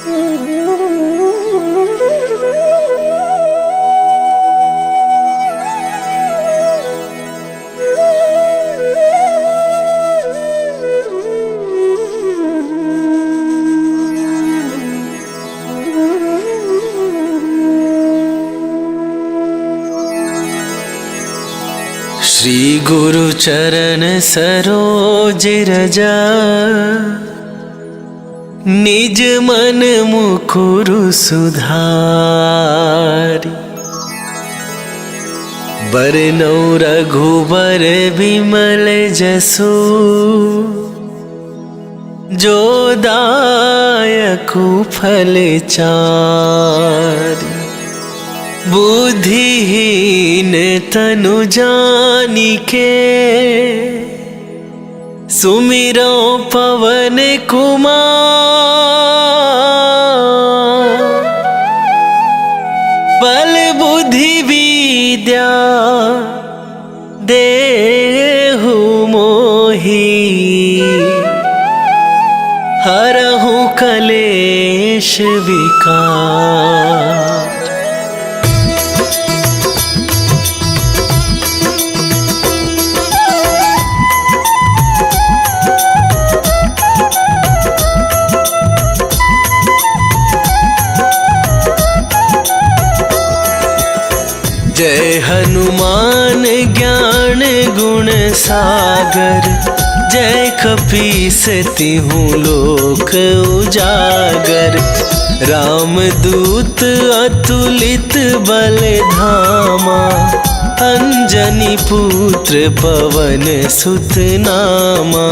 श्री गुरु चरण सरोज रजा, निज मन मुकुरु सुधारी। बरनौ रघुबर बिमल जसु, जो दायकु फल चारि। बुद्धिहीन तनु जानिके, सुमिरो पवन कुमार। बल बुद्धि विद्या देहु मोहि, हरहु कलेश विकार। जय हनुमान ज्ञान गुण सागर, जय कपीस तिहु लोक उजागर। रामदूत अतुलित बल धामा, अंजनी पुत्र पवन सुत नामा।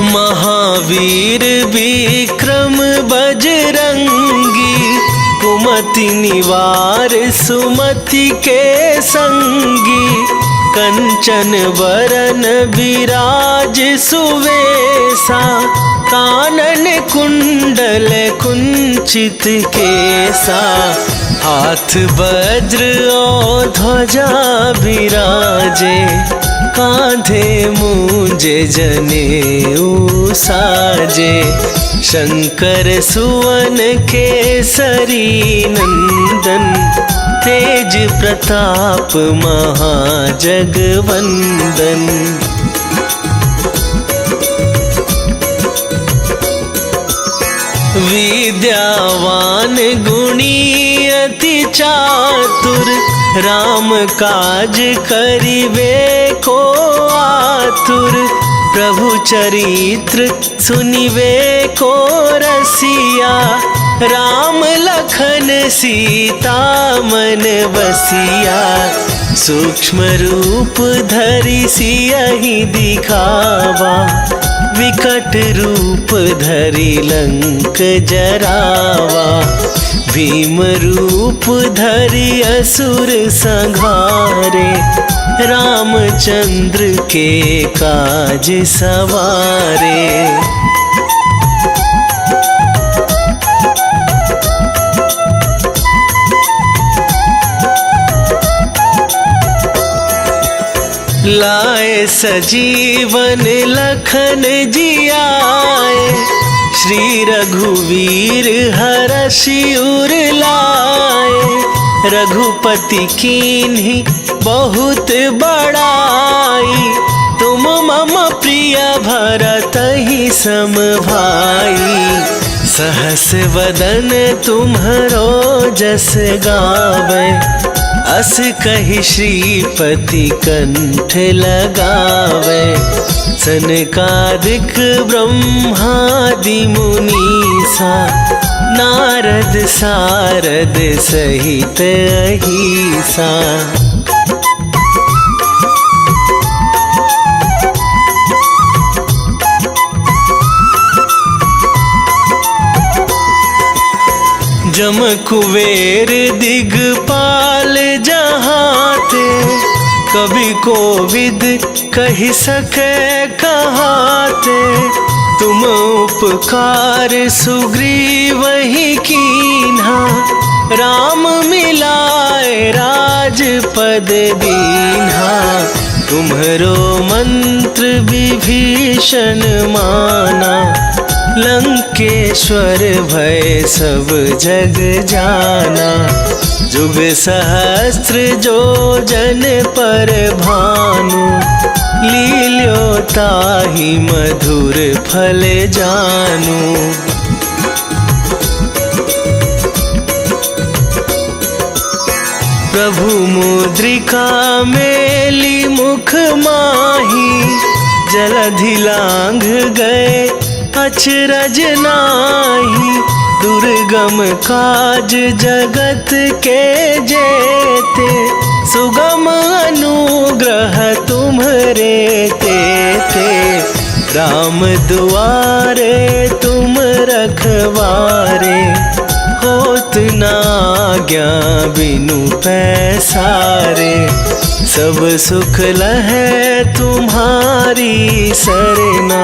महावीर विक्रम बजरंगी, कुमति निवार सुमति के संगी। कंचन बरन विराज सुवेसा, कानन कुंडल कुंचित केसा। हाथ वज्र और ध्वजा विराजे, कांधे मूंज जनेऊ साजे। शंकर सुवन केसरी नंदन, तेज प्रताप महाजगवंदन। विद्यावान गुणी अति चातुर, राम काज करिबे को आतुर। प्रभु चरित्र सुनिबे को रसिया, राम लखन सीता मन बसिया। सूक्ष्म रूप धरि सियहि दिखावा, विकट रूप धरि लंक जरावा। भीम रूप धरि असुर संहारे, रामचंद्र के काज सवारे। लाए सजीवन लखन जियाए, श्री रघुवीर हरषि उर लाए। रघुपति कीन्ही बहुत बड़ाई, तुम मम प्रिय भरतहि सम भाई। सहस वदन तुम्हरो जस गावे, अस कहि श्रीपति कंठ लगावे। सनकादिक ब्रह्मादि मुनीसा, नारद सारद सहित अहिसा। जम कुबेर दिगपाल जहाते, कभी कोविद कहि सके कहाते। तुम उपकार सुग्रीव ही कीन्हा, राम मिलाए राज राज पद दीन्हा, तुम्हरो मंत्र विभीषण माना। लंकेश्वर भय सब जग जाना, जुग सहस्त्र जो जन पर भानु। लील्यो ताहि मधुर फल जानु। प्रभु मुद्रिका मेली मुख माही, जलधि लांघ गए अचरज नाही। दुर्गम काज जगत के जेते, सुगम अनुग्रह तुम्हरे तेते। राम दुआरे तुम रखवारे, होत न आज्ञा बिनु पैसारे। सब सुख लहै तुम्हारी सरना,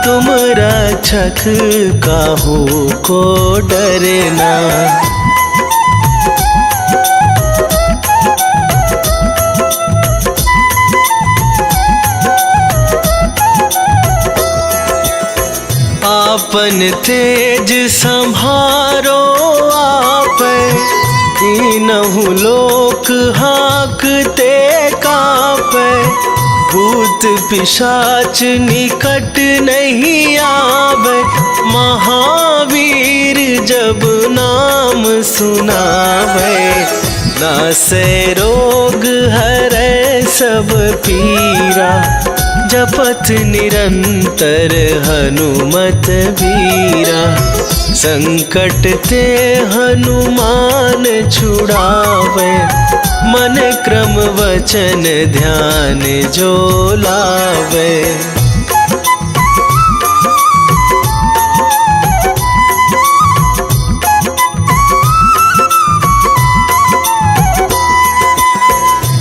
तुम रक्षक काहू को डरना। आपन तेज संभारो आपै, तीनहु लोक हाँकते कापै। भूत पिशाच निकट नहीं आवे, महावीर जब नाम सुनावे। नासै रोग हरै सब पीरा, जपत निरंतर हनुमत बीरा। संकट ते हनुमान छुड़ावे, मन क्रम वचन ध्यान जो लावे।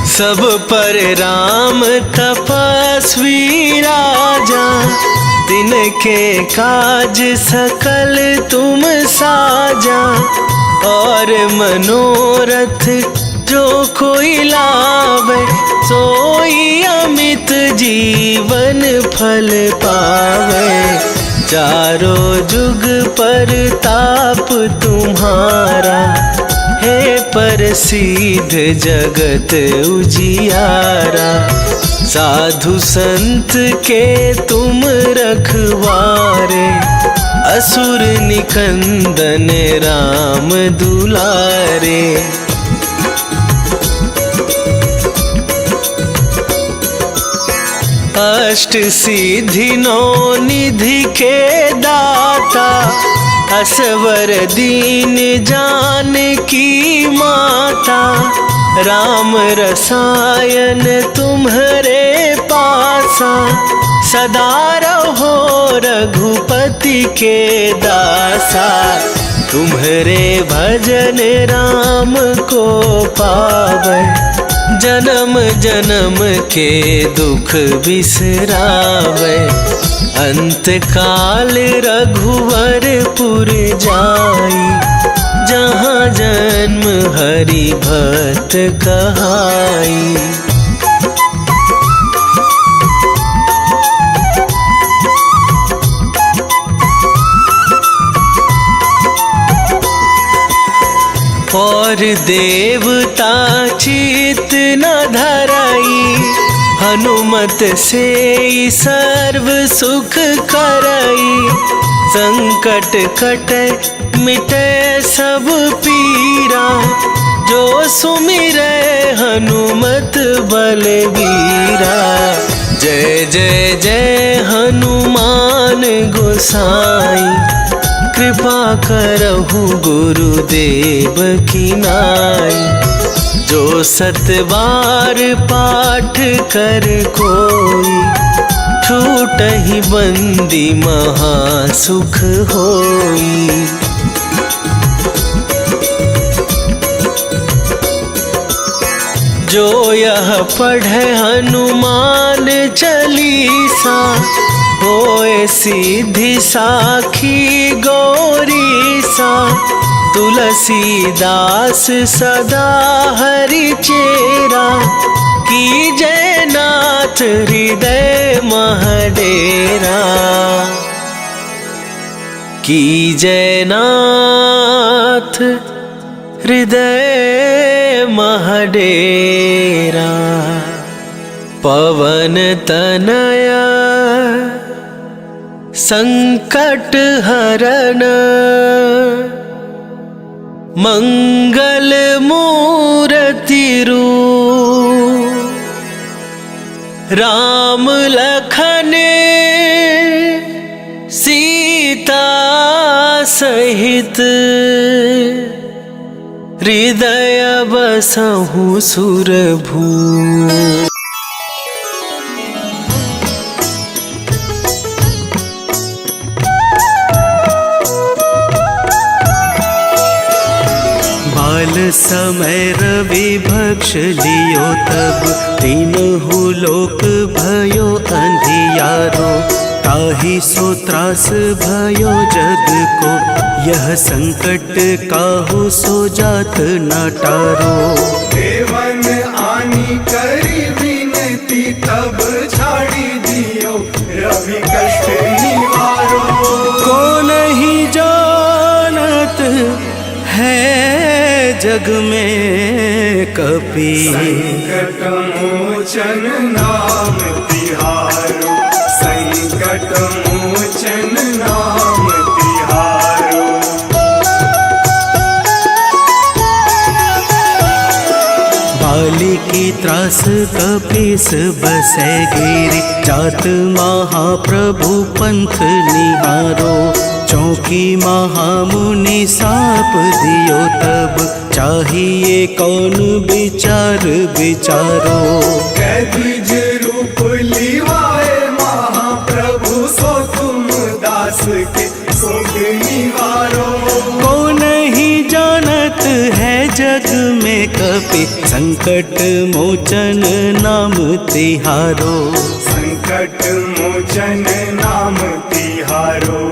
सब पर राम तपस्वी राजा, तिनके काज सकल तुम साजा। और मनोरथ जो कोई लावे, सोई अमित जीवन फल पावे। चारों जुग पर ताप तुम्हारा, हे प्रसिद्ध जगत उजियारा। साधु संत के तुम रखवारे, असुर निकंदन राम दुलारे। अष्ट सिद्धि नौ निधि के दाता, असवर दीन जानकी माता। राम रसायन तुम्हरे पासा, सदा रहो रघुपति के दासा। तुम्हरे भजन राम को पावै, जन्म जन्म के दुख बिसरावे। अंत काल रघुवरपुर जाई, जहाँ जन्म हरि भक्त कहाई। और देवता चित न धराई, हनुमत से सर्व सुख करई। संकट कटे मिटे सब पीरा, जो सुमिरै हनुमत बलबीरा। जय जय जय हनुमान गोसाई, कृपा करहु गुरुदेव की नाई। जो सत बार पाठ कर कोई, छूटहि बंदी महा सुख होई। जो यह पढ़े हनुमान चालीसा, होए सीधी साखी गौरीसा। तुलसीदास सदा हरि चेरा, कीजय नाथ हृदय महडेरा, कीजय नाथ हृदय महडेरा। पवन तनया संकट हरण, मंगल मूर्ति रूप, राम लखन सीता सहित, हृदय बसहु सुरभू। बाल समय रवि भक्ष लियो तब, तीनहु लोक भयो अंधियारो, ताहि सो त्रास भयो जग को, यह संकट काहू सो जात न टारो। देवन आनी करी विनती, तब छाड़ी दियो रवि कष्ट निवारो। को नहीं जानत है जग में कपि, संकट मोचन नाम तिहारो, संकट मोचन नाम तिहारो। बाली की त्रास कपीस बसै गिरि, जात महाप्रभु पंथ निहारो, चौकी महामुनि साप दियो तब, चाहिए कौन विचार विचारो। कैदिज रूप लिवाए महाप्रभु, सो तुम दास के शोक निवारो। को नहीं जानत है जग में कपि, संकट मोचन नाम तिहारो, संकट मोचन नाम तिहारो।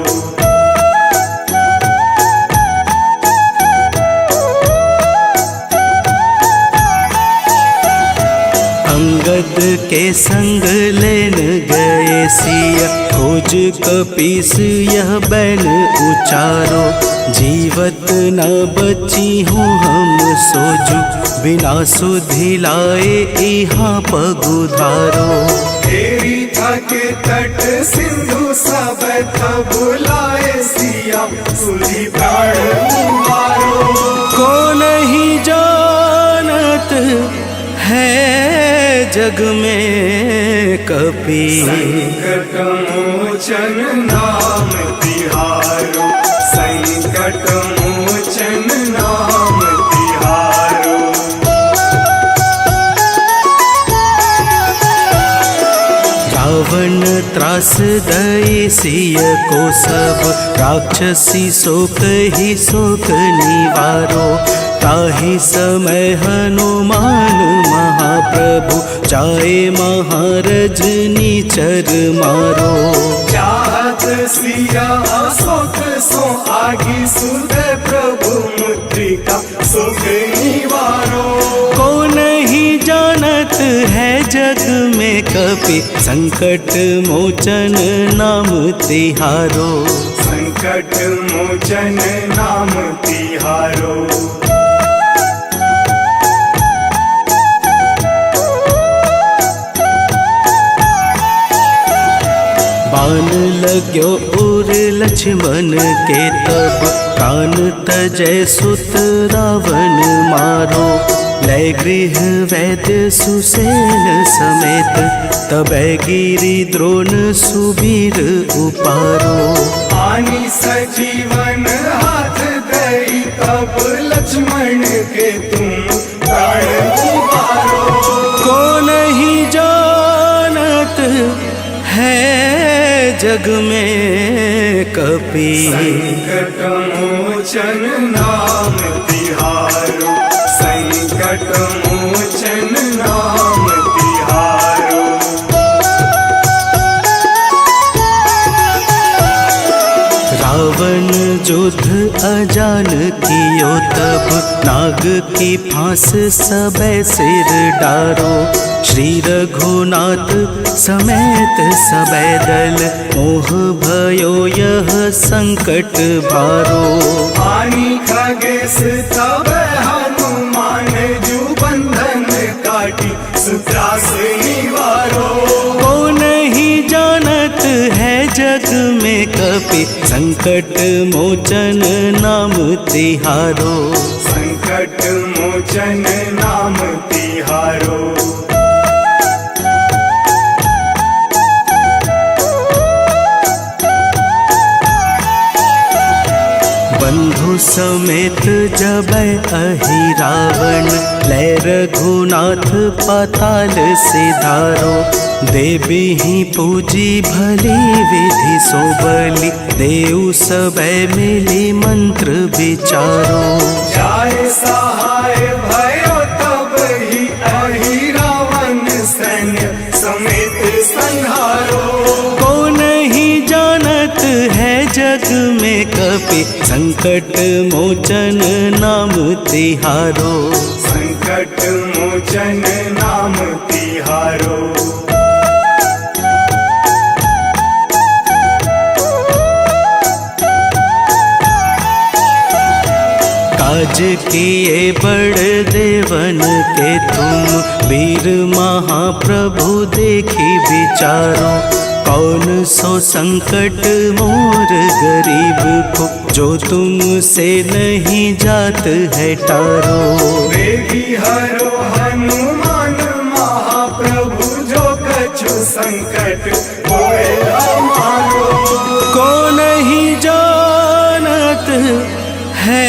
अंगद के संग लेन गए सिया, खोज कपीस यह बैन उचारो, जीवत न बची हूँ हम सोजू, बिना सुधि लाए यहाँ पगुधारो। तेरी थके तट सिंधु सब तब बुलाए सिया, सुधि प्राण मारो। को नहीं जानत है जग में कपि, संकट मोचन नाम तिहारो, संकट मोचन नाम तिहारो। रावण त्रास दई सिय को सब, राक्षसी शोक ही शोक निवारो, ताहि समय हनुमान महाप्रभु, जाए महारजनी चर मारो। चाहत सिया शोक सो आगी, सुध प्रभु मुद्रिका शोक निवारो। को नहीं जानत है जग में कपि, संकट मोचन नाम तिहारो, संकट मोचन नाम तिहारो। बाण लाग्यो उर लक्ष्मण के तब, प्राण तजय सुत रावण मारो, लय गृह वैद्य सुसेन समेत, तबै गिरि द्रोण सुबीर उपारो। आनी सजीवन हाथ दई, तब लक्ष्मण के तुम प्राण उबारो। को नहीं जानत है जग में कपि, संकट मोचन नाम तिहारो, संकट मोचन नाम तिहारो। रावण युद्ध अजान कियो तब नाग की फांस सबे सिर डारो। श्री रघुनाथ समेत सबे दल मोह भयो यह संकट भारो। आनी खगेश तब हनुमान जू बंधन काटी सुत्रास निवारो। को नहीं जानत है जग में कपि संकट मोचन नाम तिहारो। संकट मोचन नाम तिहारो। बंधु समेत जबै अहि रावण लै रघुनाथ पाताल सिधारो। देवी ही पूजी भली विधि सो बलि देव सबे मिली मंत्र विचारो। जाय सहाय भयो तब ही अहि रावण सैन्य समेत संहारो। को नहीं जानत है जग में कपि संकट मोचन नाम तिहारो। संकट मोचन नाम तिहारो। काज किए बड़ देवन के तुम वीर महाप्रभु देखी विचारो। कौन सो संकट मोर गरीब को जो तुमसे नहीं जात है टारो। देवी हरो हनुमान महाप्रभु जो कछु संकट होए हमारो। को नहीं जानत है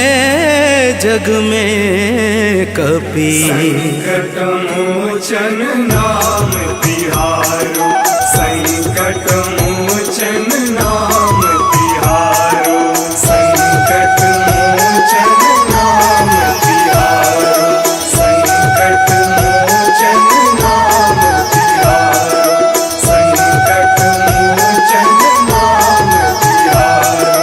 जग में कपि संकट मोचन नाम तिहारो। संकट मोचन नाम तिहारो। संकट मोचन नाम तिहारो। संकट मोचन नाम तिहारो। संकट मोचन नाम तिहारो।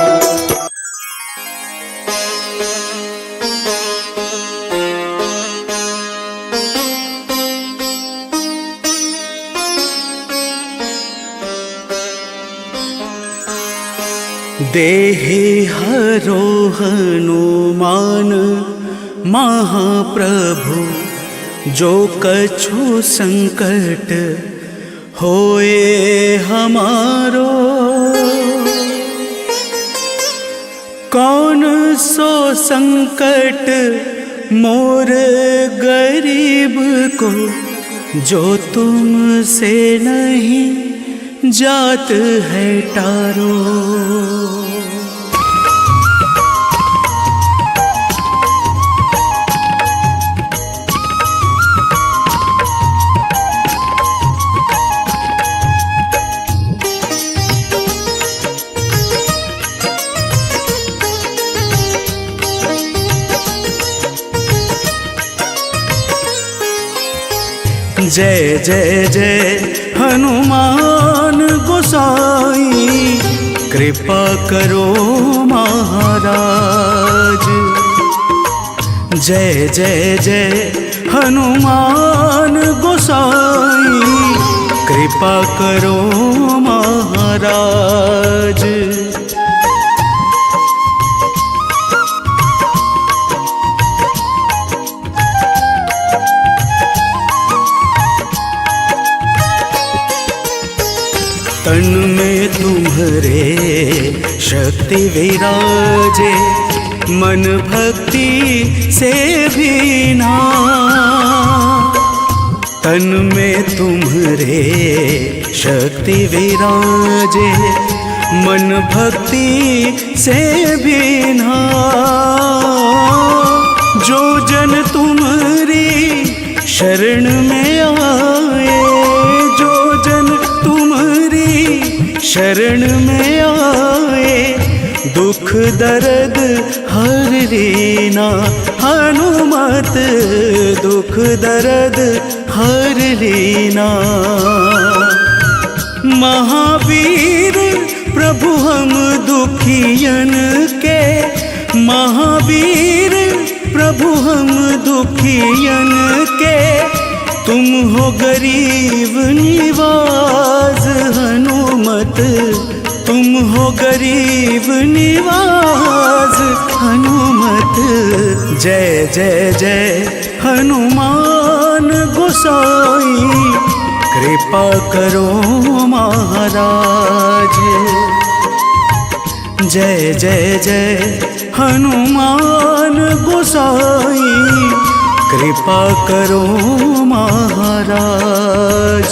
देहि हरो हनुमान महाप्रभु जो कछु संकट होए हमारो। कौन सो संकट मोर गरीब को जो तुमसे नहीं जात है टारो। जय जय जय हनुमान गोसाई कृपा करो महाराज। जय जय जय हनुमान गोसाई कृपा करो महाराज। तन में तुम्हारे शक्ति विराजे मन भक्ति से भी ना। तन में तुम्हारे शक्ति विराजे मन भक्ति से भी ना। जो जन तुम्हारी शरण में आए, जो जन तुम्हारी शरण में आए, दुख दर्द हर लेना हनुमत, दुख दर्द हर लेना। महावीर प्रभु हम दुखियन के महावीर प्रभु हम दुखियन के, तुम हो गरीब निवाज हनुमत, तुम हो गरीब निवाज हनुमत। जय जय जय हनुमान गोसाई, कृपा करो महाराज। जय जय जय हनुमान गोसाई, कृपा करो महाराज।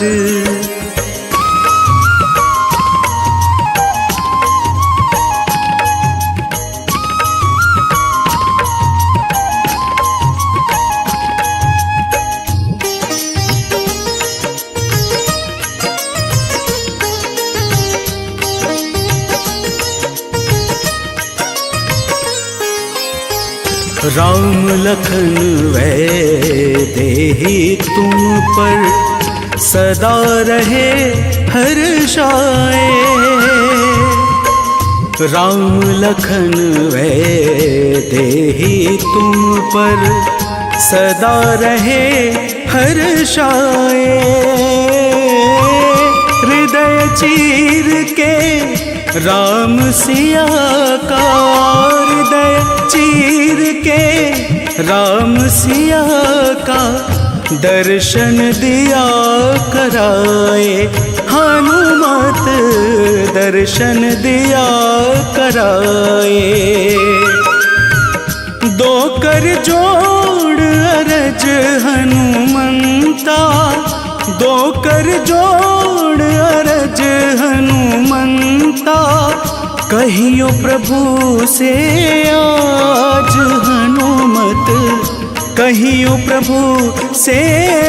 राम लखन वैदेही तुम पर सदा रहे हर्षाए। राम लखन वैदेही तुम पर सदा रहे हर्षाए। हृदय चीर के राम सिया का, हृदय चीर के राम सिया का दर्शन दिया कराए। हनुमत दर्शन दिया कराए। दो कर जोड़ अरज हनुमंता, दो कर जोड़ अरज हनुमंता। कहियो प्रभु से आज हनुमत, कहियो प्रभु से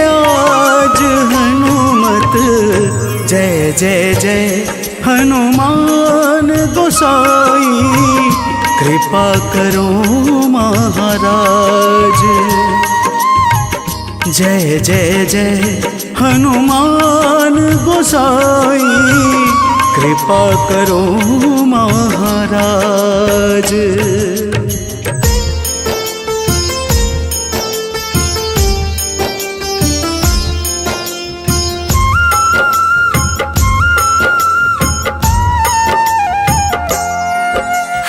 आज हनुमत। जय जय जय हनुमान गोसाई, कृपा करो महाराज। जय जय जय हनुमान गोसाई, कृपा करो महाराज।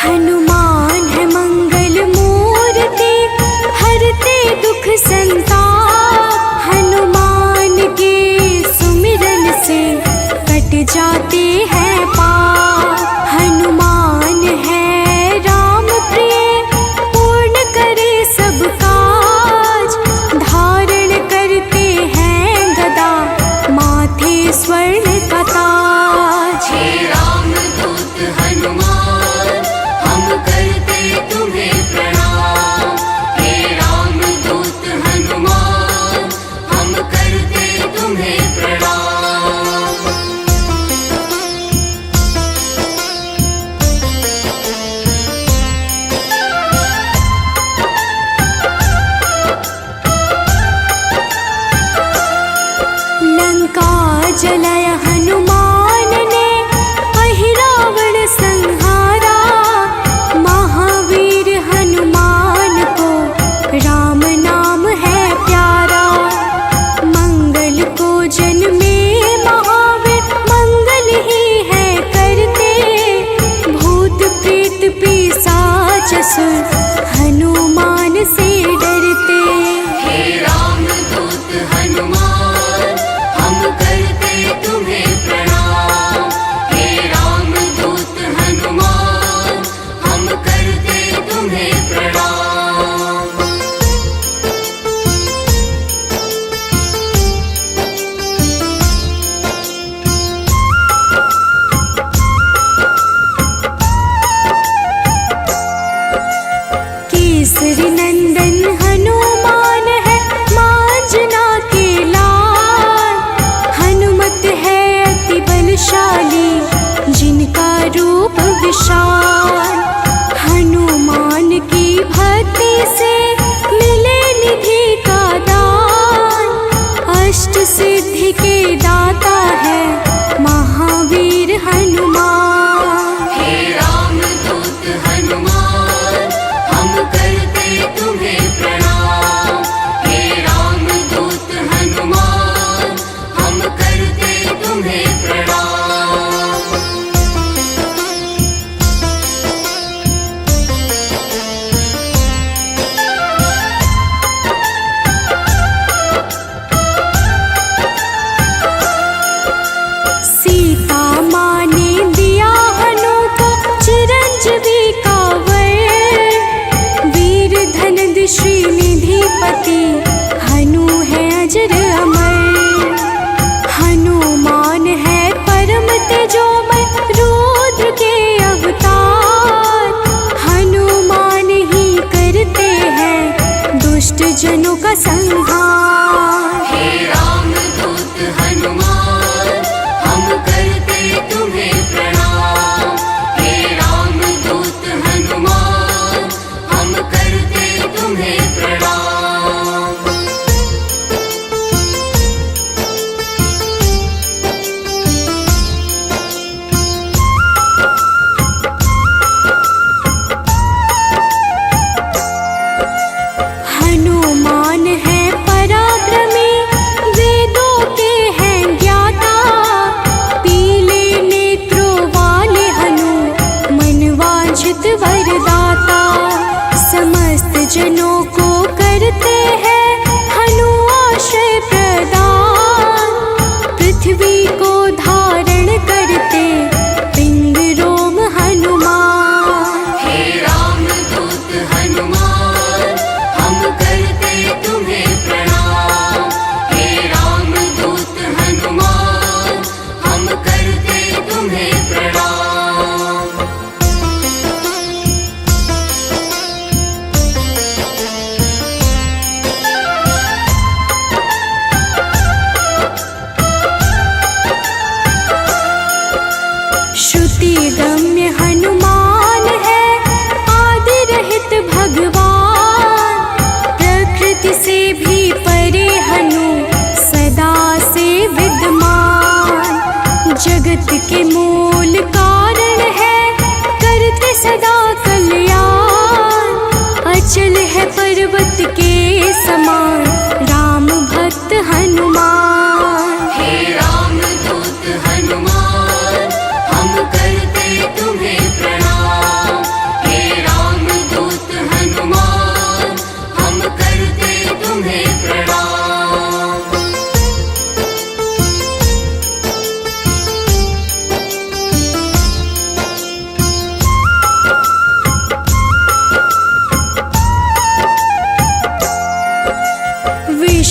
हनुमान है मंगल मूर्ति, हरते दुख संताप। हनुमान के सुमिरन से कट जाते हैं पाप। हनुमान है राम प्रिय, पूर्ण करे सब काज। धारण करते हैं गदा, माथे स्वर्ण का ताज। हे रामदूत हनुमान, हम करते तुम्हें प्रणाम। हे रामदूत हनुमान, हम करते तुम्हें प्रणाम।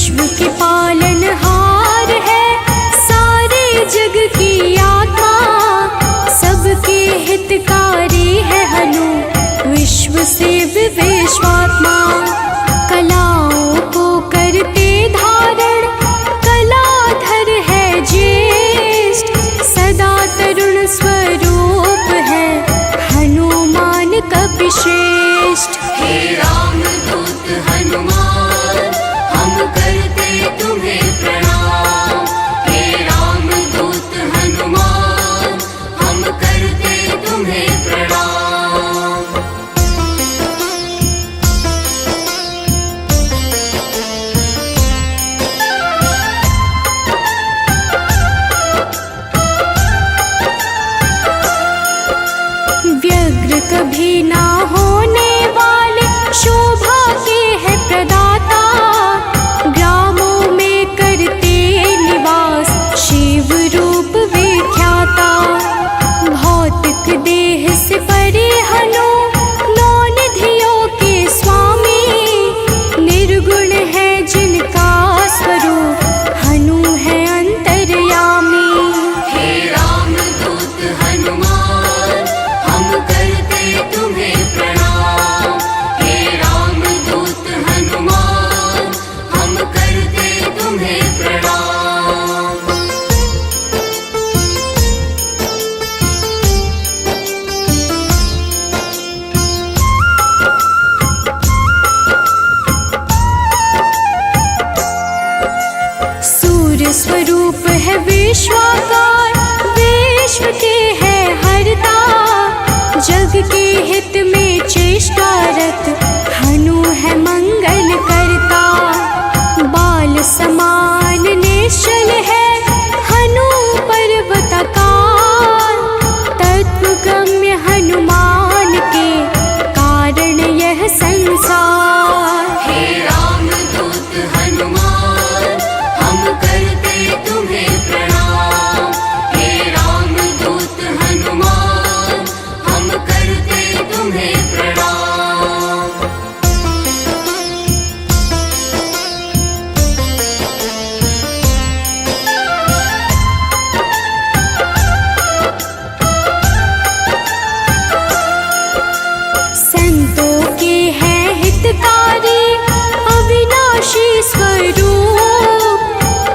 विश्व के पालनहार है सारे जग की आत्मा, सबके हितकारी है हनु विश्व से विश्वात्मा। कलाओं को करते धारण कलाधर है ज्येष्ठ, सदा तरुण स्वरूप है हनुमान कपिश्रेष्ठ। हे रामदूत हनुमान हम करते तुम्हें प्रणाम। हे रामदूत हनुमान हम करते तुम्हें प्रणाम। व्यग्र कभी ना होने वाले शोभा के है प्रदाता, ग्रामों में करते निवास शिव रूप विख्याता। भौतिक देह से परे हनु नौ निधियों के स्वामी, निर्गुण है जिनका स्वरूप हनु है अंतर्यामी। हे रामदूत हनुमान हम करते तुम्हें प्रणाम। हे रामदूत हनुमान हम करते तुम्हें प्रणाम। सूर्य स्वरूप है विश्वाकार, विश्व के है हरता, जग के हित में चेष्टारत हनु है मंगल करता। बाल समान निश्चल है हनु पर्वतकार, तत्वगम्य हनुमान के कारण यह संसार। हे रामदूत हनुमान हम करते तुम्हें प्रणाम। हे रामदूत हनुमान हम करते तुम्हें प्रणाम। संतों के हैं हितकारी अविनाशी स्वरूप,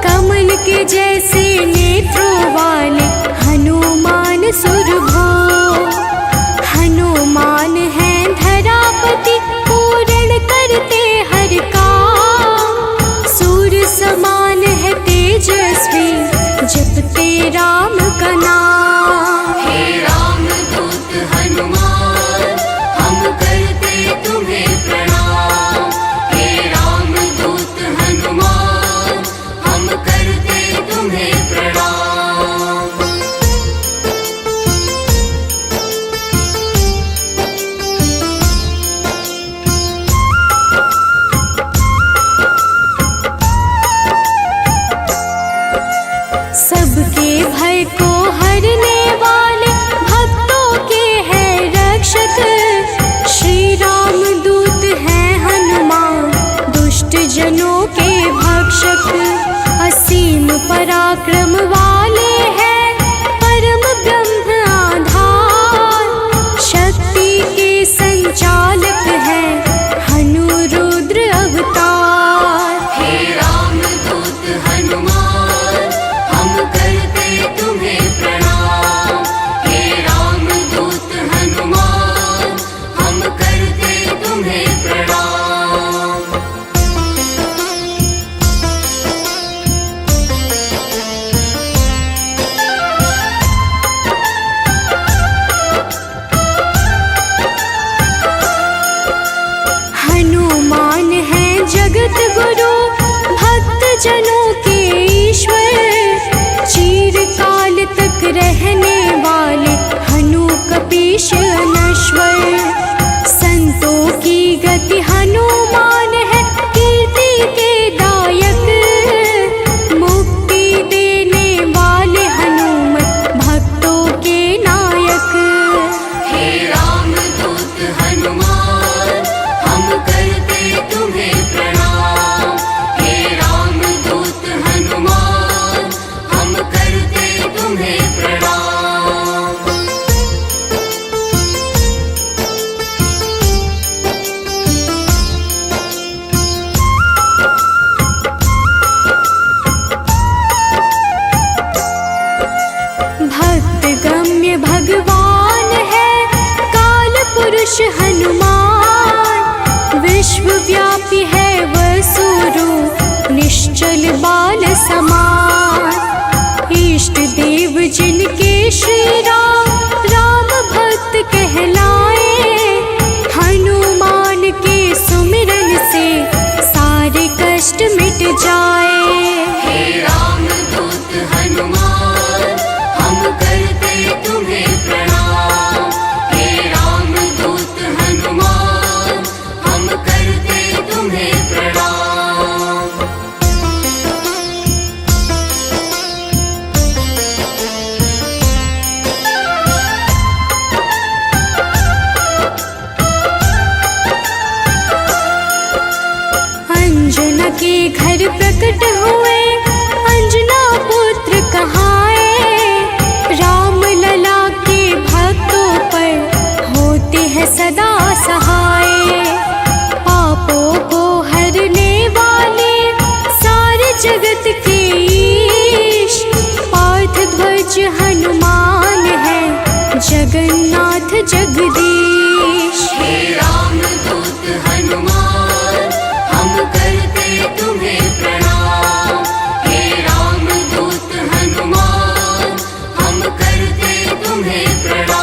कमल के जैसे नेत्रों वाले हनुमान सुरभो। हनुमान है धरापति पूर्ण करते हर काम, सूर्य समान है तेजस्वी जपते राम का नाम। हे रामदूत हनुमान हम करते तुम्हें प्रणाम। हे रामदूत हनुमान हम करते तुम्हें प्रणाम। सबके भय को हरने वाले भक्तों के हैं रक्षक, श्री राम दूत हैं हनुमान दुष्ट जनों के भक्षक। असीम पराक्रम वाले हैं परम ब्रह्म आधार, शक्ति के संचालक हैं हनु रुद्र अवतार। हे रामदूत हनुमान हम करते तुम्हें प्रणाम। हे रामदूत हनुमान हम करते तुम्हें प्रणाम। समान। इष्ट देव जिनके श्री राम भक्त कहलाए, हनुमान के सुमिरन से सारे कष्ट मिट जाए। हे राम दूत हनुमान, हम करते तुम्हें प्रणाम। हे राम दूत हनुमान, हम करते तुम्हें प्रणाम। अंजना के घर प्रकट हुए, अंजना पुत्र कहाए। राम लला के भक्तों पर होते हैं सदा सहाय। पापों को हरने वाले सारे जगत के ईश, पार्थ ध्वज हनुमान है जगन्नाथ जगदीश। हे राम दूत हनुमान, हम करते तुम्हें प्रणाम। हे राम दूत हनुमान, हम करते तुम्हें प्रणाम।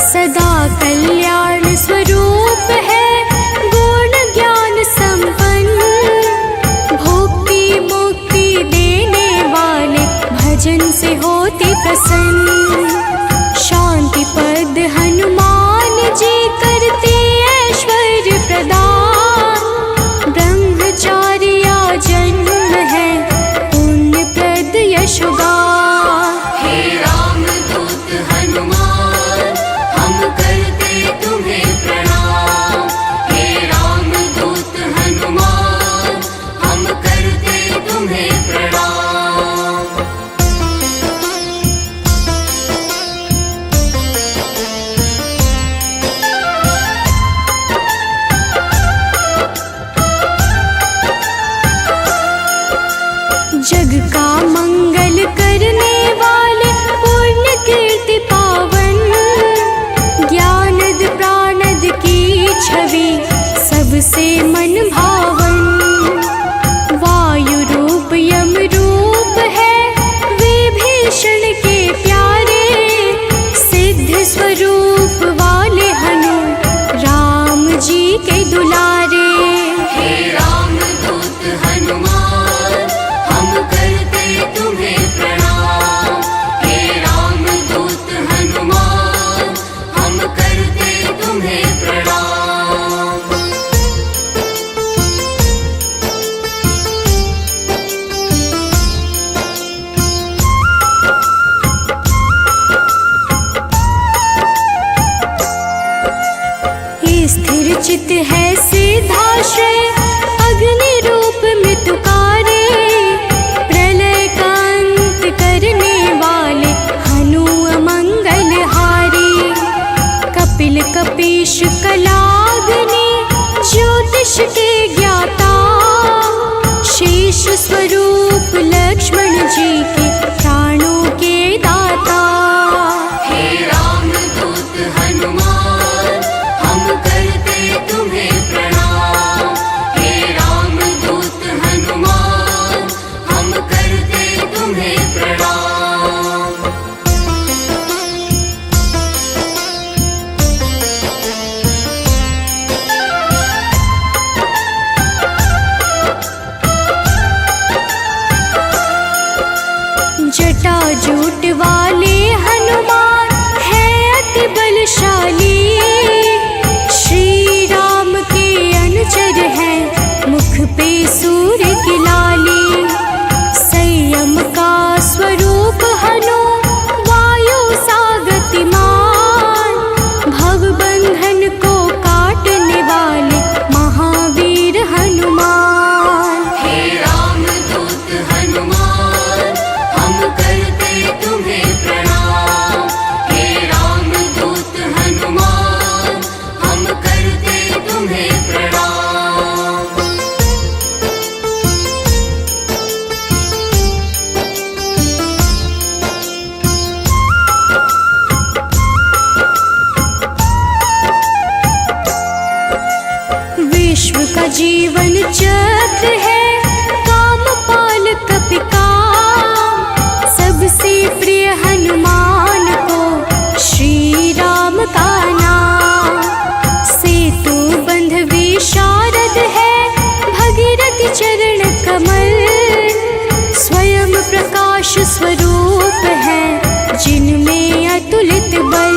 सदा कल्याण स्वरूप है, गुण ज्ञान संपन्न। भुक्ति मुक्ति देने वाले भजन से होते प्रसन्न। शांति पद हनुमान जी करते ऐश्वर्य प्रदान। ब्रह्मचार्य जन्म है पुण्य प्रद यशोगान। हे राम दूत हनुमान, हम करते तुम्हें प्रणाम। हे राम दूत हनुमान, हम करते तुम्हें प्रणाम। जग का मंगल करने वाले पुण्य कीर्ति पावन। ज्ञानद प्राणद की छवि सबसे मन भावन। वायु रूप यम रूप है विभीषण के प्यारे। सिद्ध स्वरूप वाले हनु राम जी के दुलारे। हे राम दूत हनुमान, हम करते तुम्हें प्रणाम। हे राम दूत हनुमान, हम करते तुम्हें प्रणाम। स्थिर चित है सिद्धाश्रय, अग्नि रूप में तुकारे। प्रलय का अंत करने वाले हनु अमंगल हारी। कपिल कपीश कलाग्नि ज्योतिष के ज्ञाता। शेष स्वरूप लक्ष्मण जी के प्राणों के दाता। हे राम दूत हनुमान, हम करते तुम्हें प्रणाम। हे राम दूत हनुमान, हम करते तुम्हें प्रणाम। जटाजूट वाले हनुमान है अति बलशाली। श्री राम के अनुचर है मुख पे सूर्य की लाली। संयम का स्वरूप हनु वायु सा गतिमान। भवबंधन को काटने वाले महावीर हनुमान। हे राम दूत हनुमान, हम करते तुम्हें प्रणाम। हे राम दूत हनुमान, हम करते तुम्हें प्रणाम। प्रकाश स्वरूप है जिनमें अतुलित बल।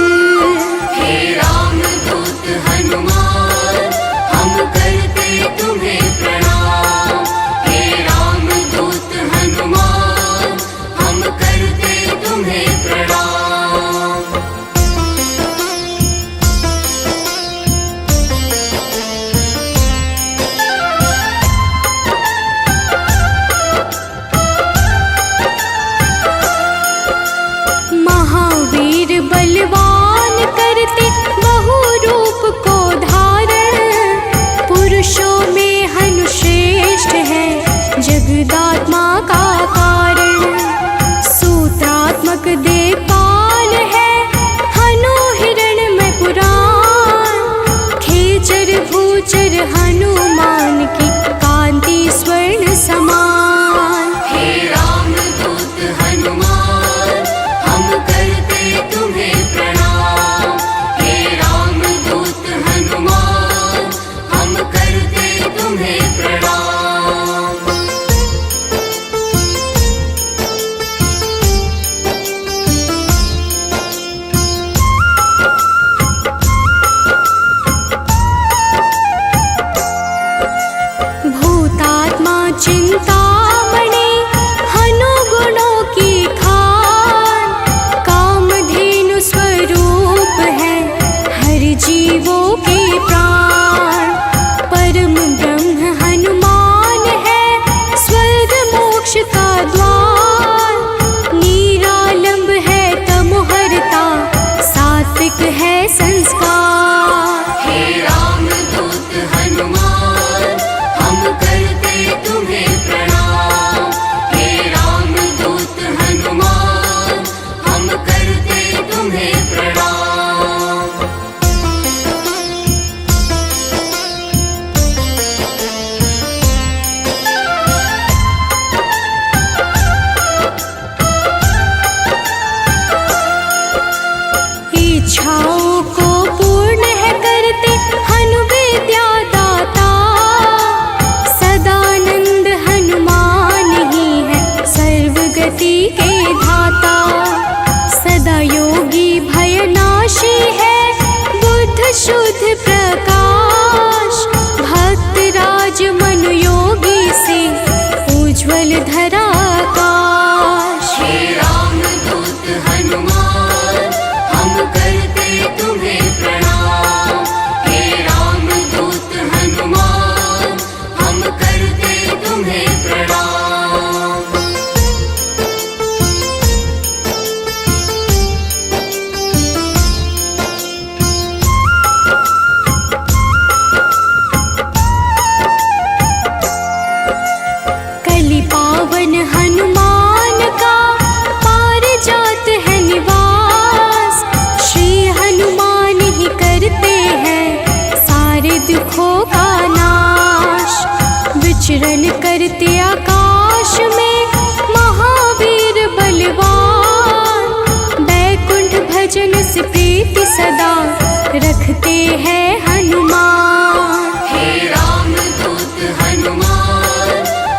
हे रामदूत हनुमान हम करते तुम्हें प्रणाम। हे रामदूत हनुमान हम करते तुम्हें प्रणाम। महावीर बलवान करते बहु रूप को धारण। पुरुषों में हनुश्रेष्ठ है जगदात्मा का कारण। सूत्रात्मक देवपाल है हनु हिरण्मय पुराण। खेचर भूचर हनुमान की कांति स्वर्ण समान। हे रामदूत हनुमान हम करते तुम्हें प्रणाम। हे रामदूत हनुमान हम करते तुम्हें प्रणाम। भूतात्मा चिंतामणि हनु गुणों की खान। कामधेनु स्वरूप है हर जीवों के प्राण। परम ब्रह्म हनुमान है स्वर्ग मोक्ष का द्वार। निरालंब है तमोहरता सात्विक है संस्कार। हे रामदूत हनुमान हम करते तुम्हें प्रणाम। हे रामदूत हनुमान हम करते तुम्हें प्रणाम। इच्छाओं को पूर्ण है करते हनु विद्या दाता। सदानंद हनुमान ही है सर्वगति के धाता। सदा योगी भयनाशी है बुद्ध शुद्ध प्रकाश। भक्त राज मन योगी से उज्ज्वल धरा आकाश। हे रामदूत हनुमान हम करते तुम्हें प्रणाम। हे रामदूत हनुमान हम करते तुम्हें प्रणाम। कलि पावन हनुमान का पारिजात है निवास। श्री हनुमान ही करते हैं सारे दुखों का नाश। विचरण करते आकाश में महावीर बलवान। बैकुंठ भजन से प्रीति सदा रखते हैं हनुमान। हे रामदूत हनुमान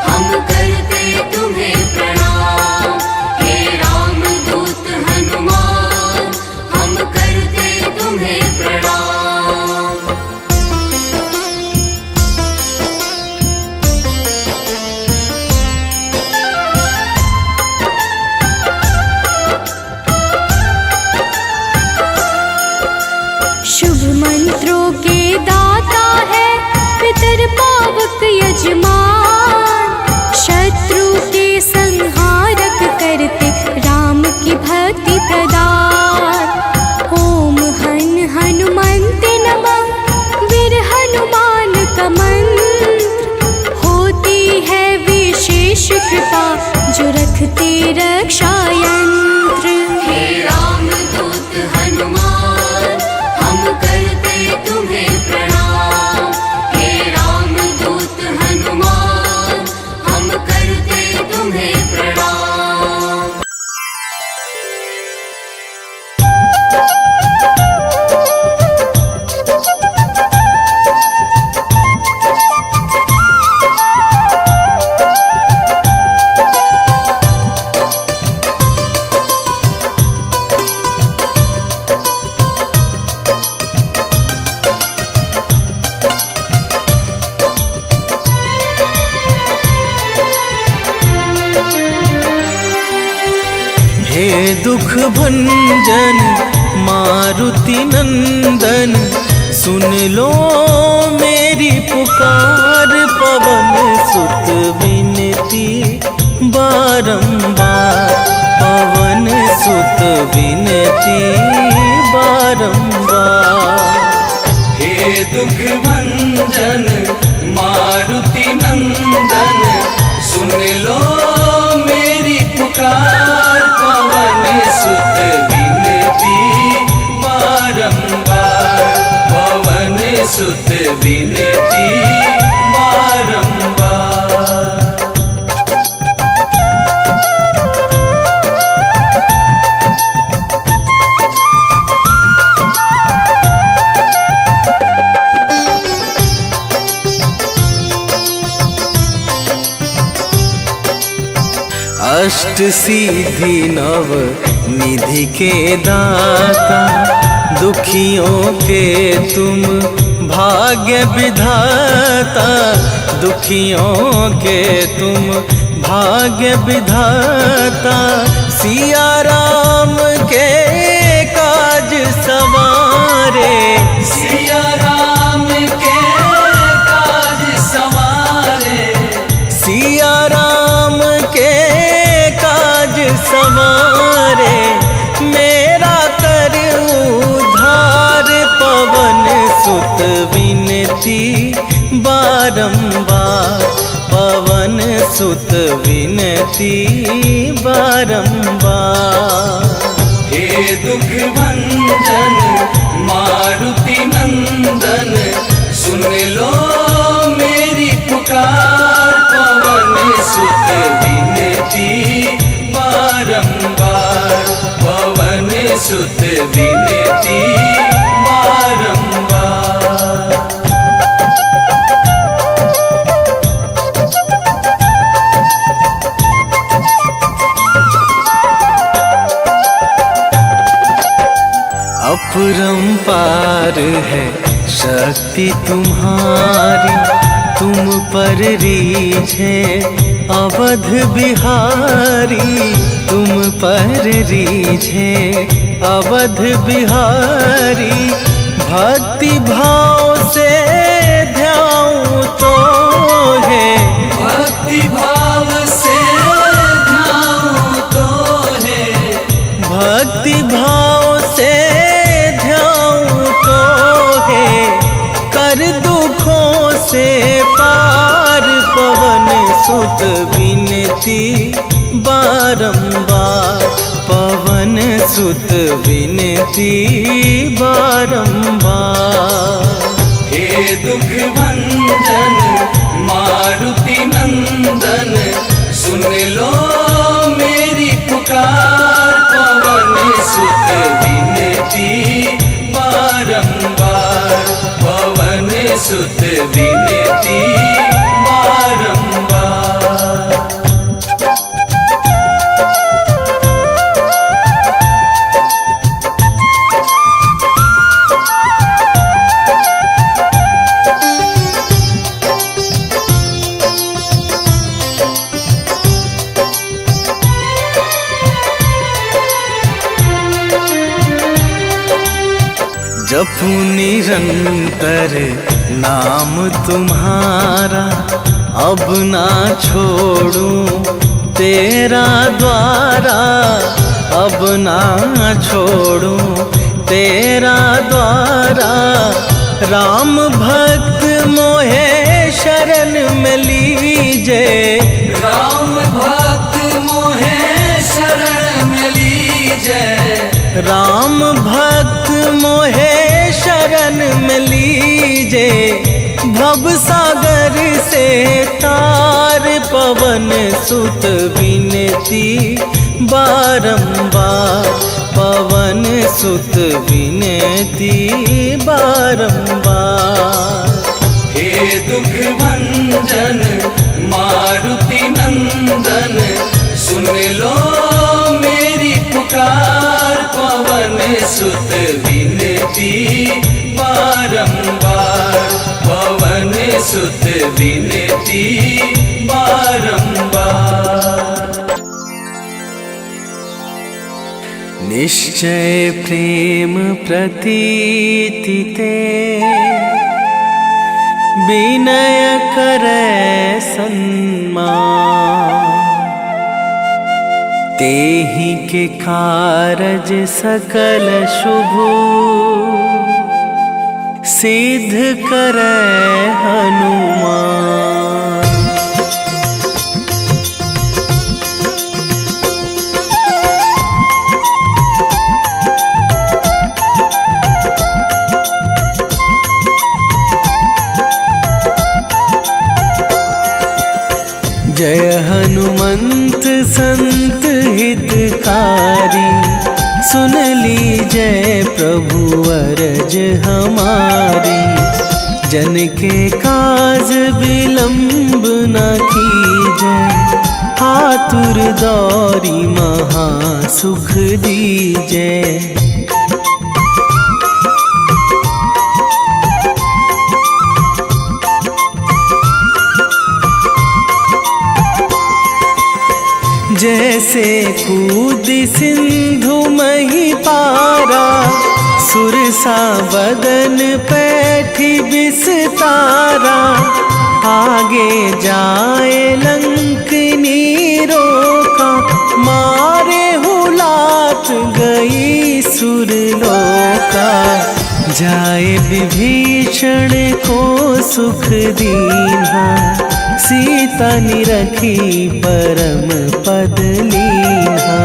हम करते तुम्हें प्रणाम। हे रामदूत हनुमान हम करते तुम्हें प्रणाम। शुभ मंत्रों के दाता है पितर पावक यजमान। शत्रु के संहारक करते राम की भक्ति प्रदान। ओम हन हनुमन्ते नमः वीर हनुमान का मंत्र। होती है विशेष कृपा जो रखते रक्षा यंत्र। हे रामदूत हनुमान हम करते तुम्हें प्रणाम। हे रामदूत हनुमान हम करते तुम्हें प्रणाम। हे दुख भंजन मारुति नंदन, सुन लो मेरी पुकार। पवन सुत विनती बारंबार, पवन सुत विनती बारंबार। हे दुख भंजन मारुति नंदन, सुन लो मेरी पुकार। पवन सुत विनती बारंबार, पवन सुत विनती बारंबार। अष्ट सिद्धि नव निधि के दाता, दुखियों के तुम भाग्य विधाता। दुखियों के तुम भाग्य विधाता, सिया राम के काज सवारे। सिया राम के काज सवारे, सिया राम के काज सवारे। मेरा कर उद्धार, पवन सुत विनती बारंबार, पवन सुत विनती बारंबार। हे दुख भंजन मारुति नंदन, सुन लो मेरी पुकार। पवन सुत विनती बारंबार, पवन सुत विनती बारंबार। अपरंपार है शक्ति तुम्हारी, तुम पर रीझे अवध बिहारी। तुम पर रीझे अवध बिहारी, भक्ति भाव से ध्याऊं तो है। भक्ति भाव से ध्याऊं तो है, भक्ति भाव से ध्याऊं तो है। कर दुखों से पार, पवन सुत विनती बारंबार, पवन सुत विनती बारंबार। हे दुख भंजन मारुति नंदन, सुन लो मेरी पुकार। पवन सुत विनती बारंबार, पवन सुत विनती बारंबार। जपू निरंतर नाम तुम्हारा, अब ना छोड़ूं तेरा द्वारा। अब ना छोड़ूं तेरा द्वारा। राम भक्त मोहे शरण में लीजे, राम भक्त मोहे शरण में लीजे। राम भक्त मोहे शरण में लीजे। भव सागर से तार, पवन सुत विनती बारंबार, पवन सुत विनती बारंबार। हे दुख भंजन मारुति नंदन, सुन लो मेरी पुकार। पवन सुत विनती बारंबार, पवन सुत विनती बारंबार। निश्चय प्रेम प्रतीति ते विनय करे सन्मान। तेहि के कारज सकल शुभ सिद्ध करे हनुमान। जय हनुमंत संत हितकारी, सुन लीजय प्रभु अरज हमारी। जन के काज विलंब न कीजय, आतुर दौरी महा सुख दीजय। जैसे कूद सिंधु मही पारा, सुरसा बदन पैठी बिस्तारा। आगे जाए लंकनी रोका, मारे हुलात गई सुरलोका। जाए विभीषण को सुख दीन्हा, सीता निरखी परम पद लीन्हा।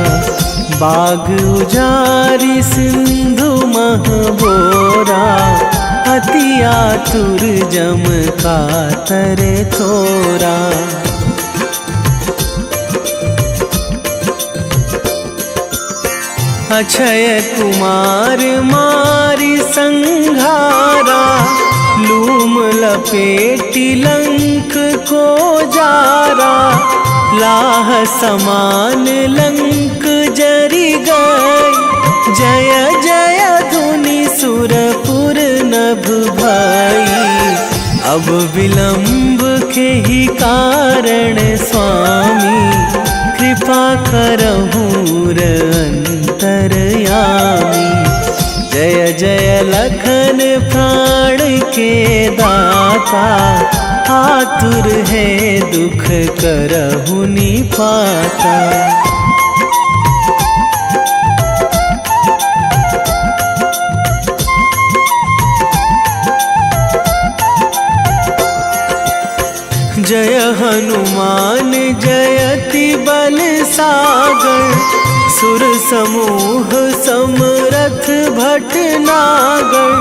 बाग उजारि सिंधु मह बोरा, अति आतुर जम कातर थोरा। अक्षय कुमार मारि संघारा, लूम लपेटी लंक को जारा। लाह समान लंक जरि गई, जय जय धुनि सुरपुर नभ भई। अब विलंब के ही कारण स्वामी, कृपा करहु अंतरयामी। जय जय लखन प्राण के दाता, आतुर है दुख करहु निपाता। जय हनुमान जयति बल सागर, सुर समूह समरथ भटनागर।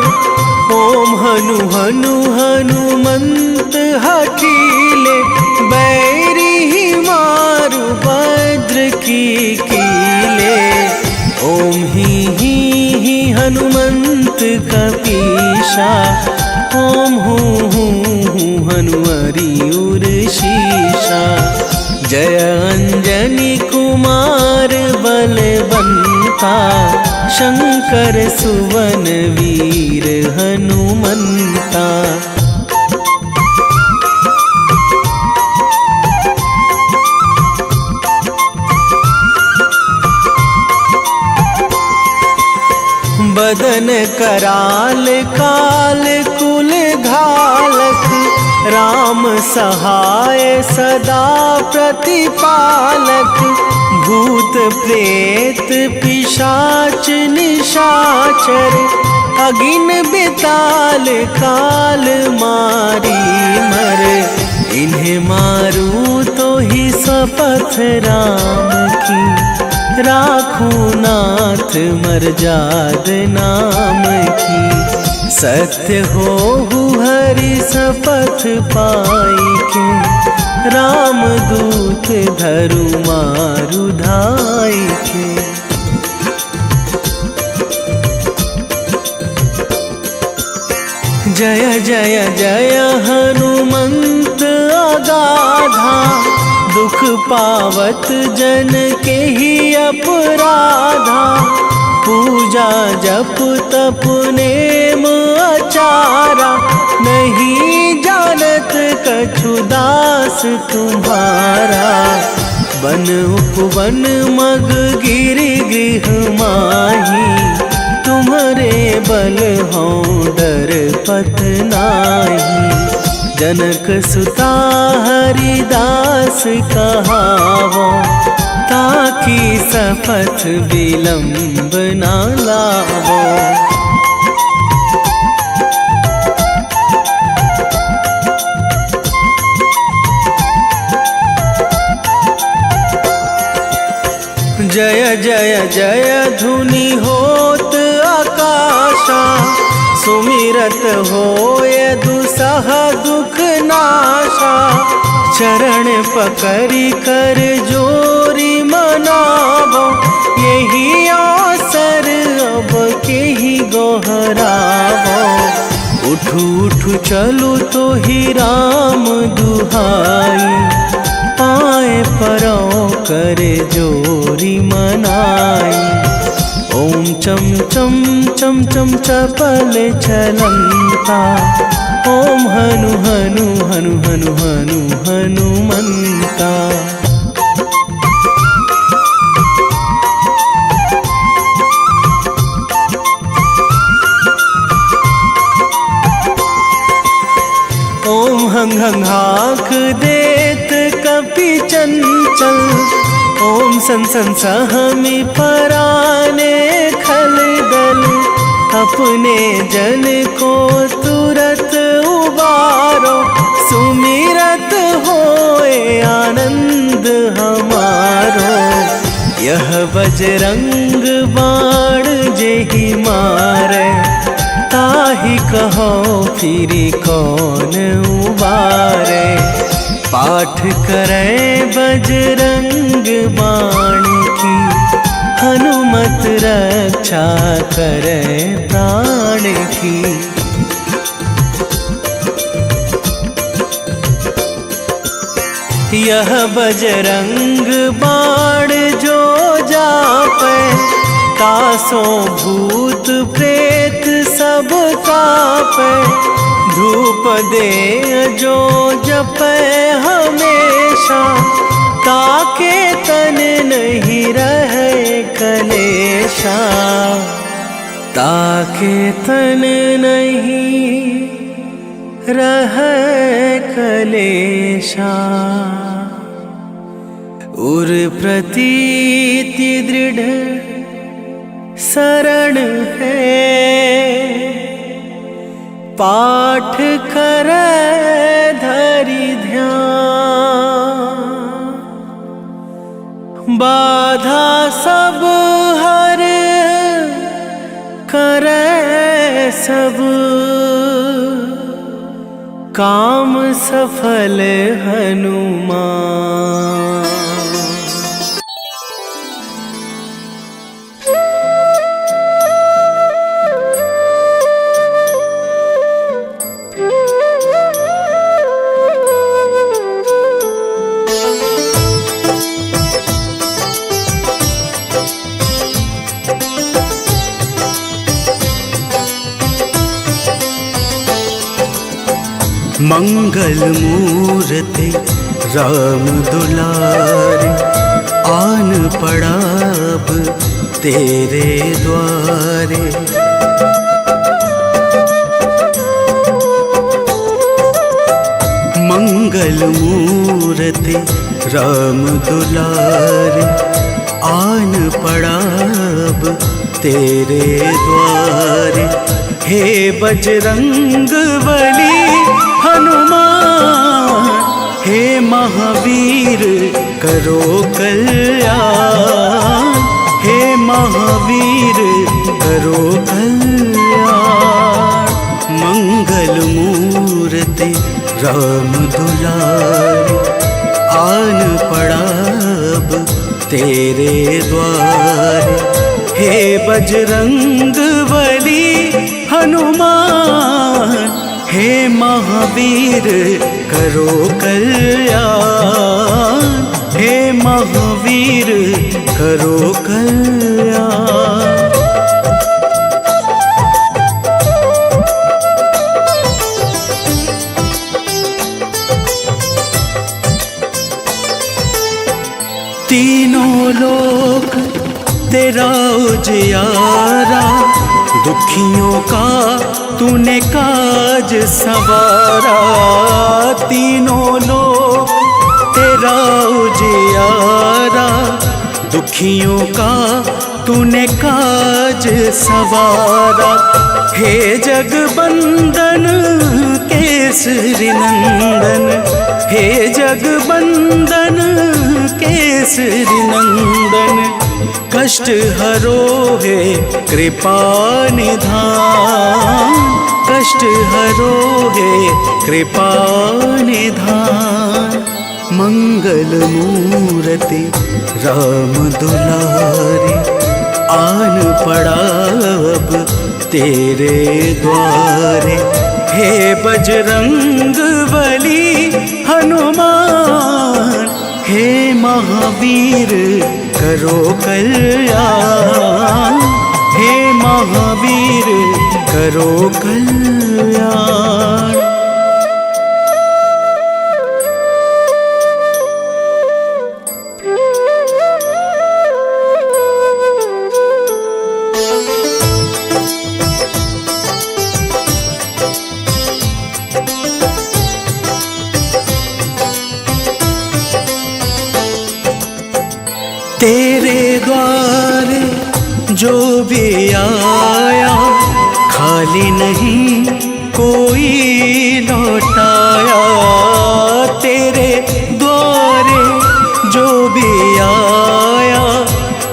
ओम हनु हनु हनुमंत हठीले, बैरी मारु भद्र की कीले। ओम ही हनुमंत कपीशा, ओम हूँ हनुमरि उर शीशा। जय अंजनी कुमार बलवंता, शंकर सुवन वीर हनुमंता। बदन कराल काल कुल घालक, राम सहाय सदा प्रतिपालक। भूत प्रेत पिशाच निशाचर, अगिन बिताल काल मारी मर। इन्हें मारू तो ही शपथ राम की, राखूं नाथ मर्याद नाम की। सत्य हो हरि शपथ पाई के, राम दूत धरु मारु धाई के। जय जय जय हनुमंत अगाधा, दुख पावत जन के ही अपराधा। पूजा जप तप नेम आचारा, नहीं जानत कछु दास तुम्हारा। वन उपवन मग गिरि गृह माही, तुम्हारे बल हों डर पत नाही। जनक सुता हरिदास कहावो, ताकि सपथ विलंब ना लावो। जय जय जय धुनि होत आकाशा, सुमिरत होय दुसह दुख नाशा। चरण पकड़ी कर जोरी मनावो, यही अवसर अब के ही गोहरावो। उठू उठू चलू तो ही राम दुहाई, पाए परो करे जोरी मनाई। ओम चम चम चम चम चपल चलंता, ओम हनु हनु हनु हनु हनु हनुमंता। ओम हंग हंग हाक देत कपि चंचल, ओम सन सन सहमी पराने खल दल। अपने जन को तुरत उबारो, सुमिरत होए आनंद हमारो। यह बजरंग बाण जेहि मारे, ताहि कहो फिरी कौन उबारे। पाठ करें बजरंग बाण की, हनुमत रक्षा करें प्राण की। यह बजरंग बाण जो जापे, तासो भूत प्रेत सब कापे। धूप दे जो जपे हमेशा, ताके तन नहीं रहे कलेशा। ताके तन नहीं रहे कलेशा। उर प्रतीति दृढ़ शरण है, पाठ करे धरि ध्यान। बाधा सब हर करे सब, काम सफल हनुमान। मंगल मूर्ति राम दुलारे, आन पड़ा अब तेरे द्वारे। मंगल मूर्ति राम दुलारे, आन पड़ा अब तेरे द्वारे। हे बजरंग बली हनुमान, हे महावीर करो कल्याण। हे महावीर करो कल्याण। मंगल मूर्ति राम दुलारे, आन पड़ा अब तेरे द्वारे। हे बजरंग बली हनुमान, हे महावीर करो कल्याण। हे महावीर करो कल्याण। तीनों लोक तेरा उजियारा, दुखियों का तूने काज संवारा। तीनों लोक तेरा उजियारा, दुखियों का तूने काज संवारा। हे जगबंदन केसरी नंदन, हे जगबंदन केसरी नंदन, कष्ट हरो है कृपा निधान, कष्ट हरो है कृपा निधान। मंगल मूर्ति राम दुलारे, आन पड़ा अब तेरे द्वारे। हे बजरंग बली हनुमान, हे महावीर करो कल्याण, हे महावीर करो कल्याण। तेरे द्वारे जो भी आया, खाली नहीं कोई लौटाया। तेरे द्वारे जो भी आया,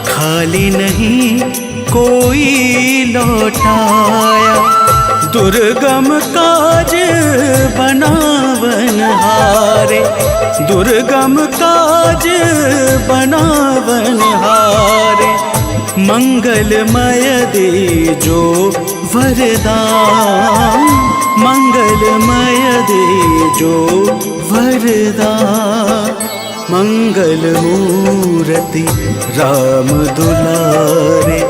खाली नहीं कोई लौटाया। दुर्गम काज बनावन हारे, दुर्गम काज बनावन हारे। मंगलमय दे जो वरदान, मंगलमय दे जो वरदान। मंगल मूर्ति राम दुलारे,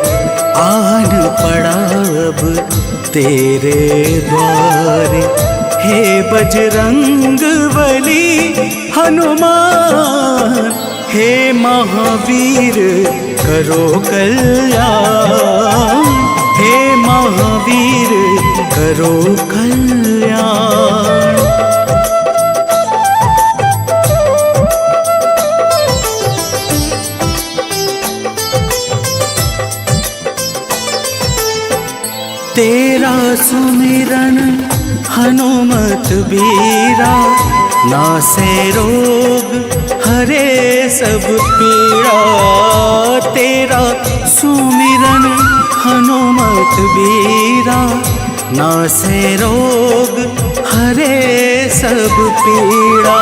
आन पड़ा अब तेरे द्वारे। हे बजरंग बली हनुमान, हे महावीर करो कल्याण, हे महावीर करो कल्याण। तेरा सुमिरन हनुमत बीरा, नासे रोग हरे सब पीड़ा। तेरा सुमिरन हनुमत बीरा, नासे रोग हरे सब पीड़ा।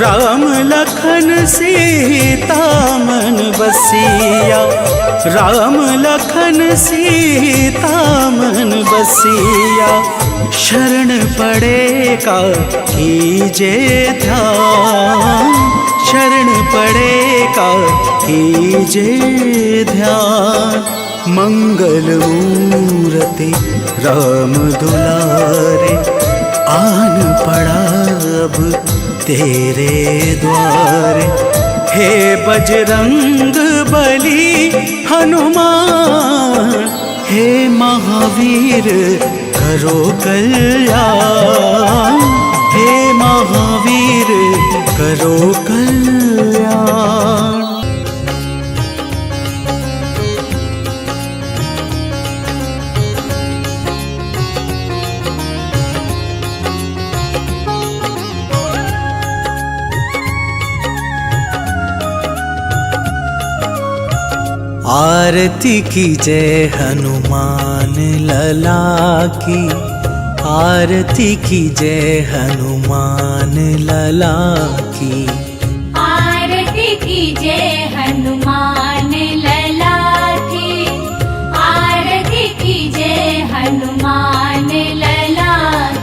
राम लखन सीता मन बसिया, राम लखन सीता मन बसिया। शरण पड़ेगा कीजे ध्यान, शरण पड़ेगा कीजे ध्यान। मंगल मूर्ति राम दुलारे, आन पड़ा अब तेरे द्वारे। हे बजरंग बली हनुमान, हे महावीर करो कल्याण, हे महावीर करो कल्याण। आरती की जय हनुमान लला की, आरती की जय हनुमान लला की। आरती की जय हनुमान लला की, आरती की जय हनुमान लला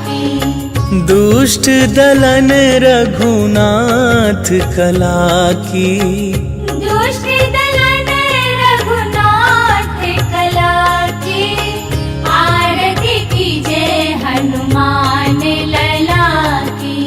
की। दुष्ट दलन रघुनाथ कला की, दुष्ट दलन रघुनाथ कला की। आरती की जय हनुमान लला की।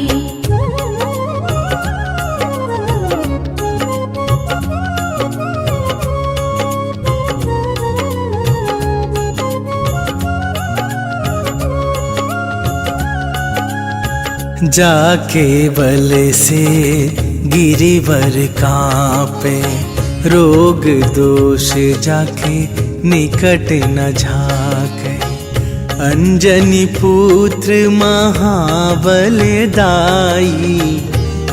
जाके बल से गिरिवर कांपे, रोग दोष जाके निकट न झाके। अंजनी पुत्र महाबलदाई,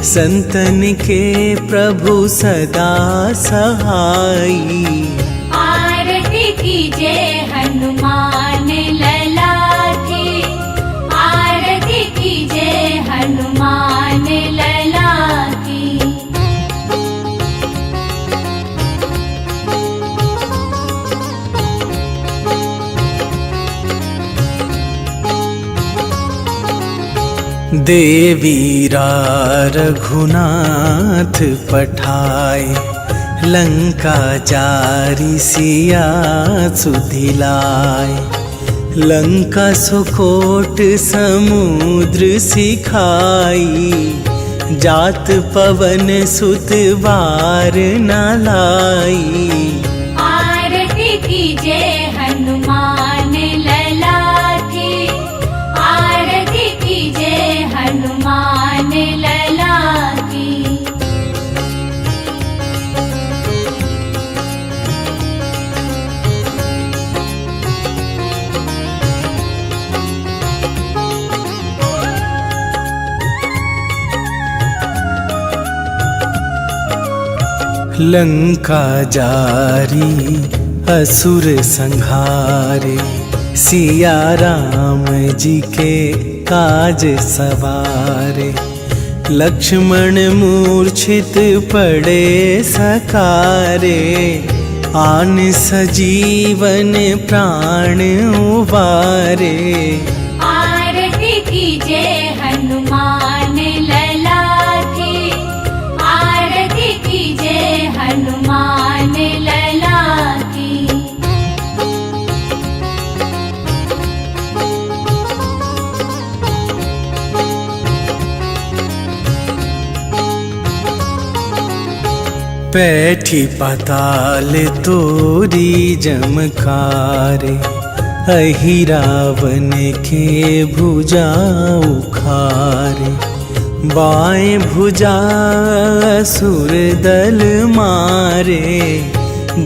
संतन के प्रभु सदा सहाई। आरती कीजे हनुमान लला की, आरती कीजे हनुमान लला की। देवीरा रघुनाथ पठाए, लंका जारी सिया सुधिलाए। लंका सुकोट समुद्र सिखाई, जात पवन सुत बार न लाई। आरती कीजे हनुमान लला की, आरती कीजे हनुमान लला की। लंका जारी असुर संहारे, सिया राम जी के काज सवारे। लक्ष्मण मूर्छित पड़े सकारे, आन सजीवन प्राण उबारे। आरती कीजे हनुमान लला की, आरती कीजे हनुमान लला की। पैठी पाताल तोरी जमकारे, अहि रावण के भुजा उखारे। बाएं भुजा असुर दल मारे,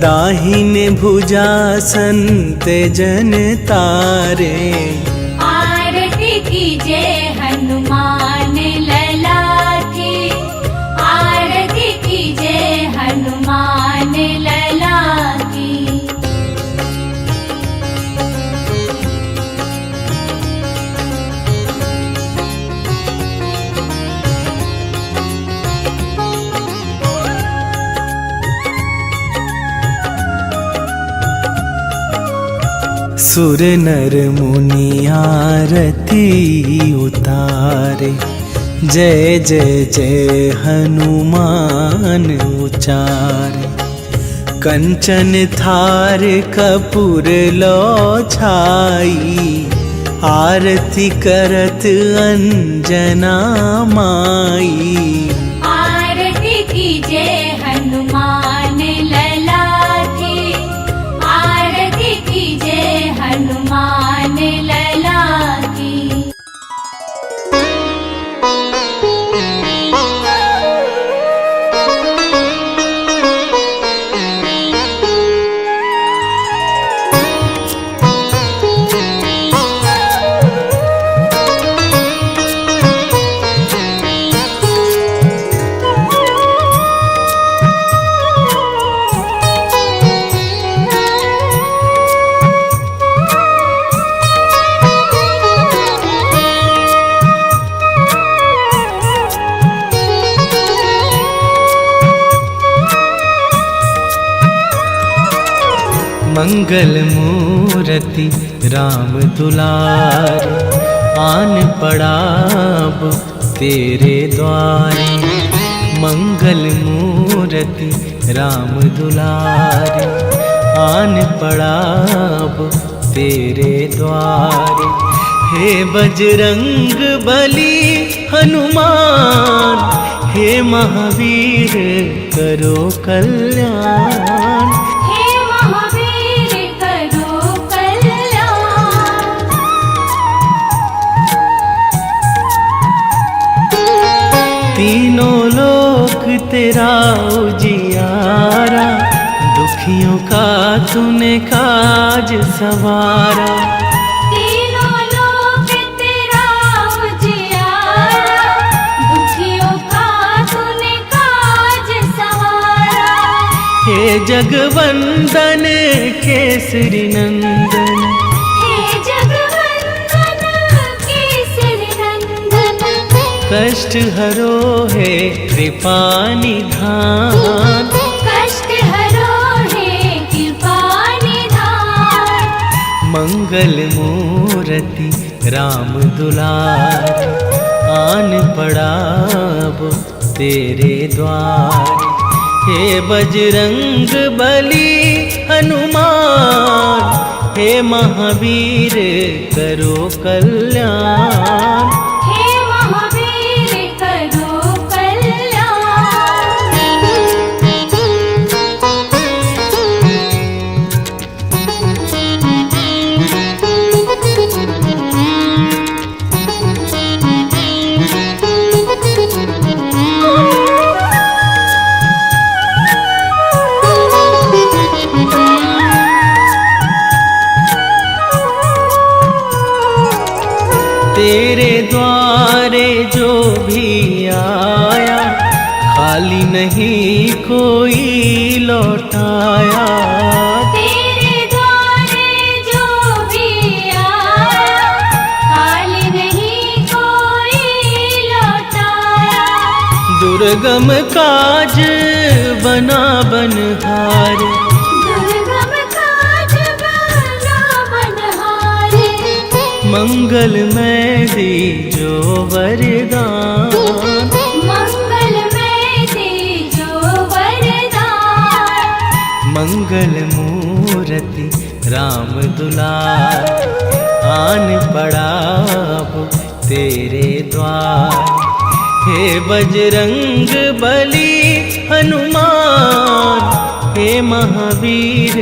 दाहिने भुजा संत जन तारे। आरती कीजे हनुमान लला की, आरती कीजे हनुमान लला की। सुर नर मुनि आरती उतारे, जय जय जय हनुमान उचारे। कंचन थार कपूर लो छाई, आरती करत अंजना माई। आरती कीजे हनुमान लला की, आरती कीजे हनुमान लला की। मंगल मूर्ति राम दुलार, आन पड़ाब तेरे द्वारे। मंगल मूर्ति राम दुलार, आन पड़ाब तेरे द्वारे। हे बजरंग बली हनुमान, हे महावीर करो कल्याण। हे महावीर करो कल्याण। दुखियों का तूने काज सवारा, तीनों लोक तेरा उजियारा, दुखियों का तूने काज सवारा। हे जगवंदन केसरी नंदन, हे जगवंदन केसरी नंदन, कष्ट हरो है कृपा निधान। कष्ट हरो है कृपा निधान। मंगल मूर्ति राम दुलार, आन पड़ा अब तेरे द्वार। हे बजरंग बली हनुमान, हे महावीर करो कल्याण। हे महावीर करो तेरे द्वारे जो भी आया, खाली नहीं कोई लौटाया। तेरे द्वारे जो भी आया, खाली नहीं कोई लौटाया। दुर्गम काज बना बनहारे, दुर्गम काज बना बनहारे। मंगलमय दीजो वरदान। मंगलमय दीजो वरदान। मंगल मूर्ति राम दुलार, आन पड़ा अब तेरे द्वार। हे बजरंग बली हनुमान, हे महावीर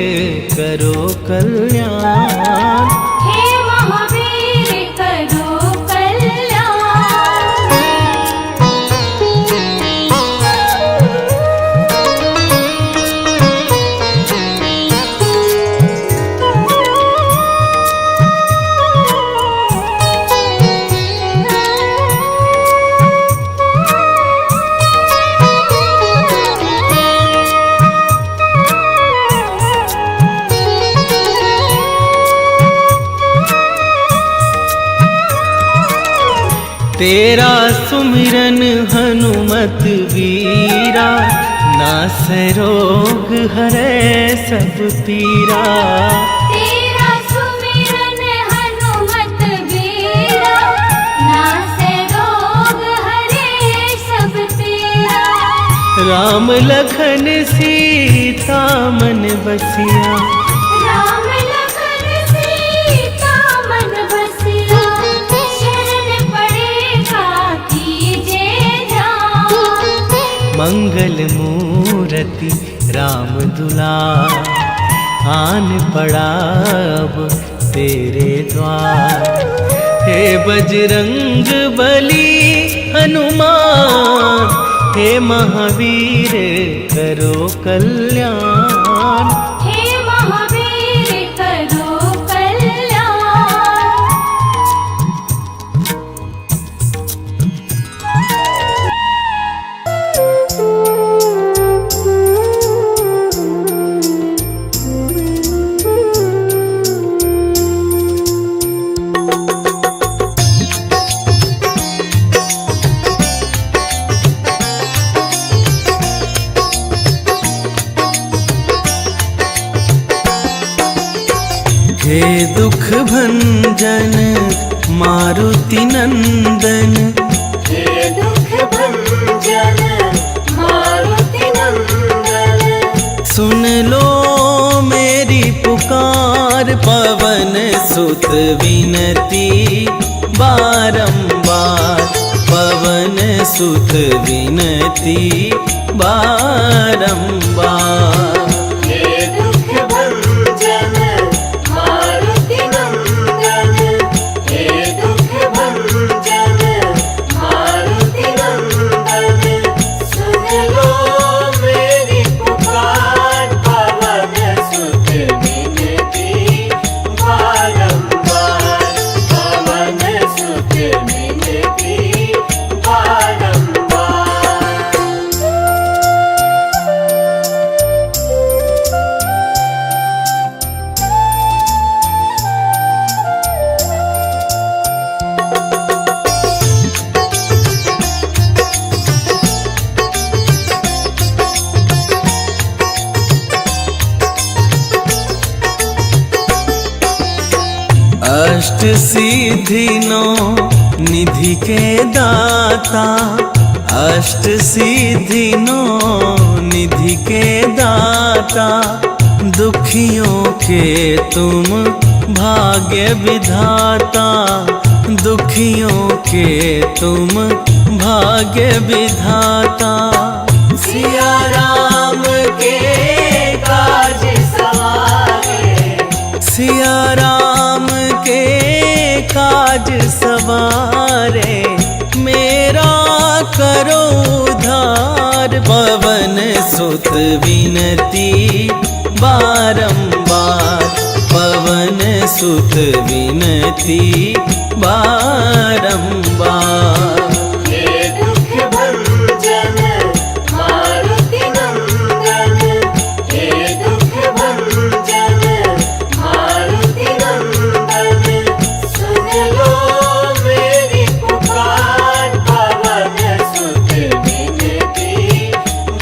करो कल्याण। हे महावीर करो तेरा सुमिरन हनुमत वीरा, नासै रोग हरै सब पीरा। तेरा सुमिरन हनुमत वीरा, नासै रोग हरे सब पीरा। राम लखन सीता मन बसिया, राम लखन सीता मन बसिया। शरण पड़ेगा कीजे ध्यान। मंगल मूर्ति राम दुलार, आन पड़ा अब तेरे द्वार। हे बजरंग बली हनुमान, हे महावीर करो कल्याण। हे महावीर करो कल्याण। हे दुख भंजन मारुति नंदन, हे दुख भंजन मारुति नंदन। सुन लो मेरी पुकार, पवन सुत विनती बारंबार। पवन सुत विनती बारंबार। हे दुख भंजन मारुति नंदन, हे दुख भंजन मारुति नंदन। सुन लो मेरी पुकार, पवन अष्ट सिद्धि नौ निधि के दाता, अष्ट सिद्धि नौ निधि के दाता, दुखियों के तुम भाग्य विधाता, दुखियों के तुम भाग्य विधाता। सिया राम के काज सवारे, सिया राम के काज सवारे, मेरा करो उद्धार। पवन सुत विनती बारंबार, पवन सुत विनती बारंबार। हे दुख भंजन मारुति नंदन, हे दुख भंजन मारुति नंदन, सुन लो मेरी पुकार। पवन सुत विनती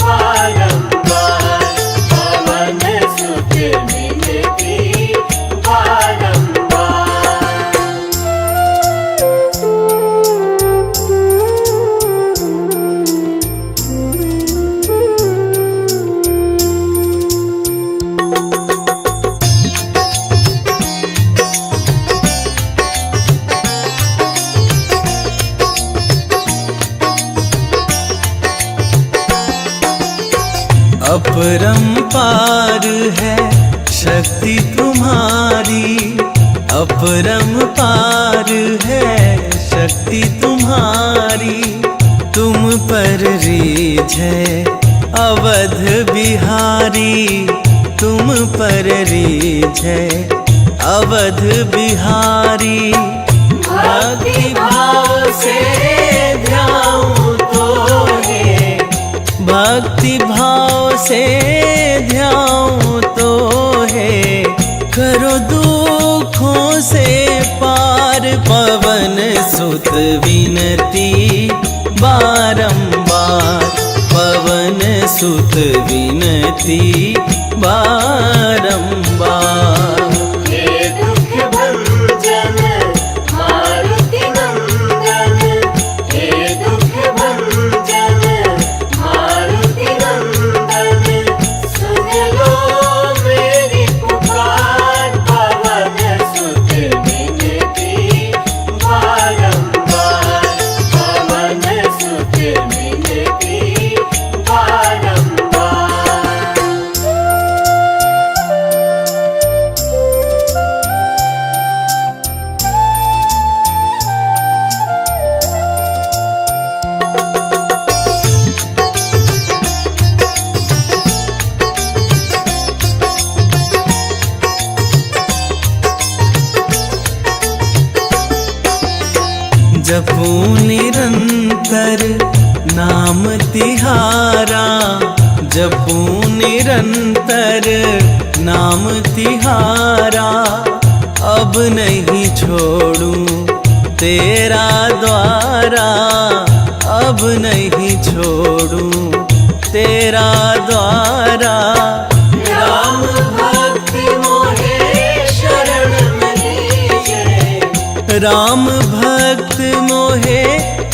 बारंबार, पवन सुत विनती बारंबार। अपरंपार है शक्ति तुम्हारी, अपरंपार है शक्ति तुम्हारी, तुम पर रीझ है अवध बिहारी, तुम पर रीझ है अवध बिहारी। भक्ति भाव से ध्याऊं तो है, भक्ति भाव से ध्याऊं तो है, करो दुखों से पार। पवन सुत विनती बारंबार, पवन सुत विनती बारंबार। हे दुख भंजन मारुति नंदन, हे दुख भंजन मारुति नंदन, सुन लो मेरी पुकार। पवन सुत विनती बारंबार, पवन सुत विनती बारंबार। जपूं निरंतर नाम तिहारा, जपूं निरंतर नाम तिहारा, अब नहीं छोड़ूं तेरा द्वारा, अब नहीं छोड़ूं तेरा द्वारा। राम भक्ति मोहे शरण में लीजे, राम भक्त मोहे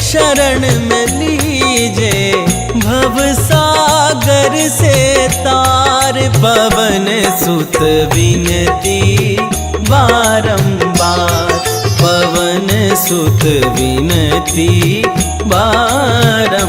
शरण में लीजे, भव सागर से तार। पवन सुत विनती बारंबार, पवन सुत विनती बारंबार।